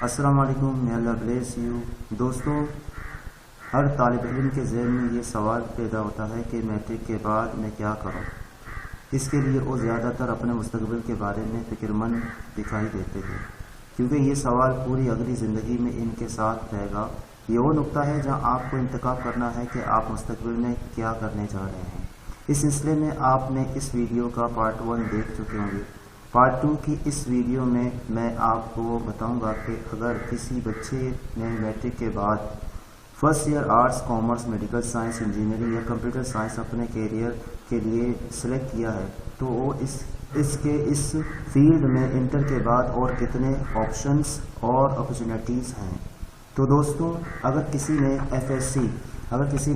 अस्सलाम वालेकुम, may Allah bless you। दोस्तों, हर तालिब इल्म के ज़हन में ये सवाल पैदा होता है कि मैट्रिक के बाद मैं क्या करूं। इसके लिए वो ज़्यादातर अपने मुस्तकबिल के बारे में फ़िक्रमंद दिखाई देते हैं, क्योंकि ये सवाल पूरी अगली ज़िंदगी में इनके साथ रहेगा। ये वो नुक्ता है जहां आपको इंतखाब करना है कि आप मुस्तकबिल में क्या करने जा रहे हैं। इस सिलसिले में आपने इस वीडियो का पार्ट 1 देख चुके होंगे। पार्ट 2 की इस वीडियो में मैं आपको बताऊंगा कि अगर किसी बच्चे ने मैट्रिक के बाद first year arts, commerce, medical science, engineering या कंप्यूटर साइंस अपने कैरियर के लिए सिलेक्ट किया है, तो वो इस फील्ड में इंटर के बाद और कितने ऑप्शंस और अपॉर्चुनिटीज़ हैं। तो दोस्तों, अगर किसी ने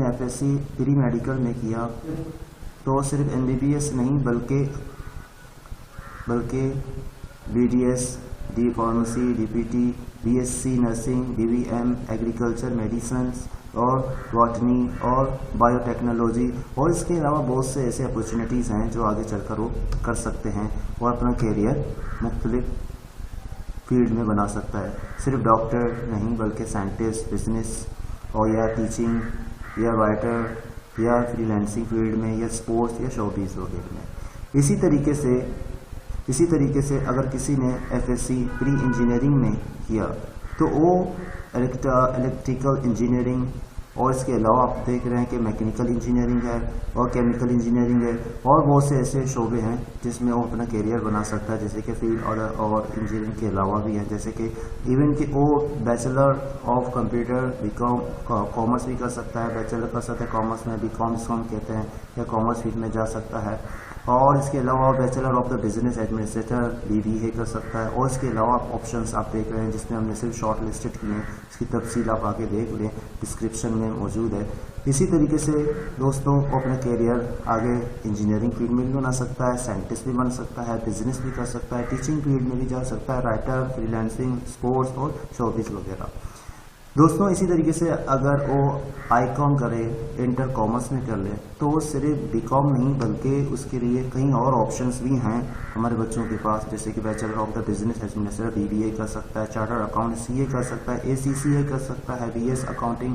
एफएससी प्री मेडिकल में किया तो सिर्फ एमबीबीएस नहीं बल्कि BDS, D pharmacy, DPT, BSc nursing, BVM, agriculture, medicine और बॉटनी और बायोटेक्नोलॉजी और इसके अलावा बहुत से ऐसे अपॉर्चुनिटीज़ हैं जो आगे चलकर वो कर सकते हैं और अपना कैरियर मुख्तलिफ फील्ड में बना सकता है। सिर्फ डॉक्टर नहीं बल्कि साइंटिस्ट, बिजनेस और या टीचिंग या राइटर या फ्रीलांसिंग फील्ड में या स्पोर्ट्स या शोबीज़ वगैरह में। इसी तरीके से अगर किसी ने एफएससी प्री इंजीनियरिंग में किया तो वो इलेक्ट्रिकल इंजीनियरिंग और इसके अलावा आप देख रहे हैं कि मैकेनिकल इंजीनियरिंग है और केमिकल इंजीनियरिंग है और बहुत से ऐसे शोबे हैं जिसमें वो अपना कैरियर बना सकता है, जैसे कि फील्ड और इंजीनियरिंग के अलावा भी हैं, जैसे कि इवन कि वो bachelor of computer BCom commerce भी कर सकता है, बैचलर कर सकता है कॉमर्स में, बीकॉम कहते हैं, या कॉमर्स फील्ड में जा सकता है। और इसके अलावा bachelor of the business administrator BBA कर सकता है। और इसके अलावा ऑप्शंस आप देख रहे हैं जिसमें हमने सिर्फ शॉर्ट लिस्टेड किए हैं, इसकी तफसील आप आगे देख लें, डिस्क्रिप्शन में मौजूद है। इसी तरीके से दोस्तों, वो अपना कैरियर आगे इंजीनियरिंग फील्ड में भी बना सकता है, साइंटिस्ट भी बन सकता है, बिजनेस भी कर सकता है, टीचिंग फील्ड में भी जा सकता है, राइटर, फ्रीलांसिंग, स्पोर्ट्स और शोबीज वगैरह। दोस्तों, इसी तरीके से अगर वो आईकॉम करे, इंटर कॉमर्स में कर ले, तो वो सिर्फ बीकॉम नहीं बल्कि उसके लिए कई और ऑप्शंस भी हैं हमारे बच्चों के पास, जैसे कि bachelor of the business administrator BBA कर सकता है, चार्टर्ड अकाउंट सीए कर सकता है, एसीसीए कर सकता है, बीएस अकाउंटिंग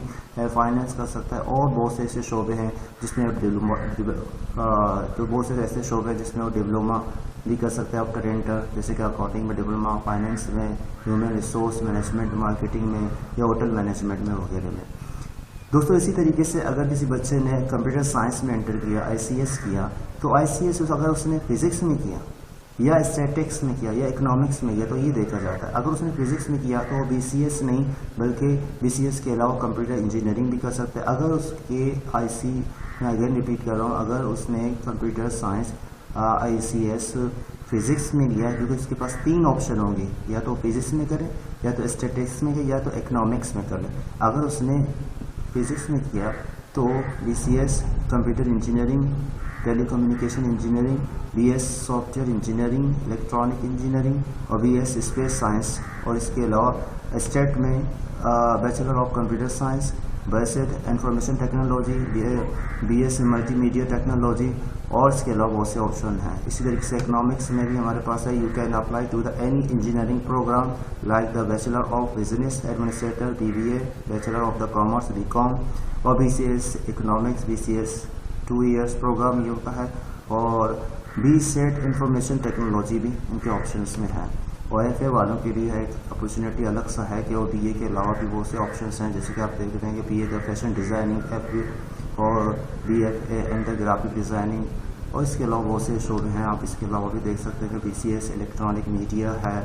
फाइनेंस कर सकता है और बहुत से ऐसे शोबे हैं जिसमें वो डिप्लोमा भी कर सकते हैं आफ्टर इंटर, जैसे कि अकाउंटिंग में डिप्लोमा, फाइनेंस में, ह्यूमन रिसोर्स मैनेजमेंट, मार्केटिंग में या होटल मैनेजमेंट में वगैरह में। दोस्तों, इसी तरीके से अगर किसी बच्चे ने कंप्यूटर साइंस में एंटर किया, आईसीएस किया, तो आईसीएस अगर उसने फिजिक्स में किया या स्टैटिक्स में किया या इकोनॉमिक्स में किया तो ये देखा जाता है। अगर उसने फिजिक्स में किया तो बीसीएस नहीं बल्कि बीसीएस के अलावा कंप्यूटर इंजीनियरिंग भी कर सकता है। अगर उसके मैं अगेन रिपीट कर रहा हूँ, अगर उसने कंप्यूटर साइंस आईसीएस फिजिक्स में लिया, क्योंकि उसके पास 3 ऑप्शन होंगे, या तो फिजिक्स में करे, या तो स्टैटिक्स में करे, या तो इकोनॉमिक्स में करे। अगर उसने फिजिक्स में किया तो BCS computer engineering, telecommunication engineering, BS software engineering, electronic engineering और बीएस स्पेस साइंस। और इसके अलावा स्टेट में bachelor of computer science, basic information technology, BS multimedia technology और इसके अलावा बहुत से ऑप्शन हैं। इसी तरीके से इकोनॉमिक्स में भी हमारे पास है, you can apply to the any engineering program like the bachelor of business administrator BBA, bachelor of the commerce BCom और BCS economics, BCS 2 years program ये होता है। और बीसेट इंफॉर्मेशन टेक्नोलॉजी भी उनके ऑप्शंस में है। और एफ ए वालों के लिए एक अपॉर्चुनिटी अलग सा है कि वो बीए के अलावा भी बहुत से ऑप्शंस हैं, जैसे कि आप देख रहे हैं कि BA the fashion designing, FB और BFA and the graphic designing और इसके अलावा बहुत से शोबे हैं। आप इसके अलावा भी देख सकते हैं कि बीसीएस इलेक्ट्रॉनिक मीडिया है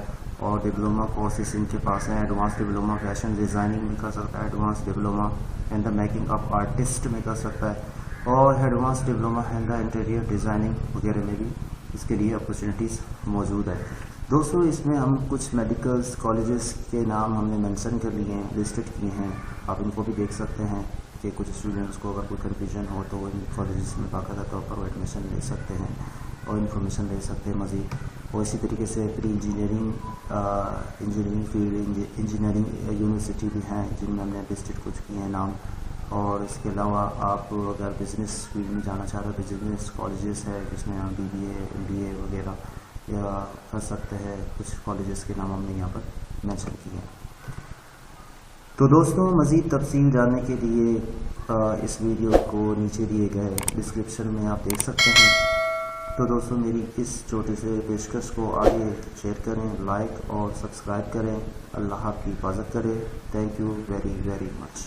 और डिप्लोमा कोर्सेज इनके पास हैं। एडवांस डिप्लोमा फैशन डिज़ाइनिंग में कर सकता है, advance diploma and the making of artist में कर सकता है और advance diploma and the interior designing वगैरह में भी इसके लिए अपॉर्चुनिटीज़ मौजूद है। दोस्तों, इसमें हम कुछ मेडिकल्स कॉलेजेस के नाम हमने मेंशन कर लिए हैं, लिस्टेड किए हैं, आप इनको भी देख सकते हैं कि कुछ स्टूडेंट्स को अगर कोई कन्फ्यूजन हो तो वो इन कॉलेजेस में बाकायदा तौर पर एडमिशन ले सकते हैं और इन्फॉर्मेशन ले सकते हैं मज़ीद। और इसी तरीके से pre engineering field engineering university भी हैं जिनमें हमने लिस्टेड कुछ किए हैं नाम। और इसके अलावा आप अगर बिज़नेस फील्ड में जाना चाह रहे हो तो बिजनेस कॉलेजेस है जिसमें आप बीबीए, एमबीए वगैरह या कर सकते हैं। कुछ कॉलेजेस के नाम हमने यहाँ पर मेंशन किए हैं। तो दोस्तों मज़ीद तफसील जानने के लिए इस वीडियो को नीचे दिए गए डिस्क्रिप्शन में आप देख सकते हैं। तो दोस्तों मेरी इस छोटे से पेशकश को आगे शेयर करें, लाइक और सब्सक्राइब करें। अल्लाह आपकी हिफाजत करे। Thank you very very much.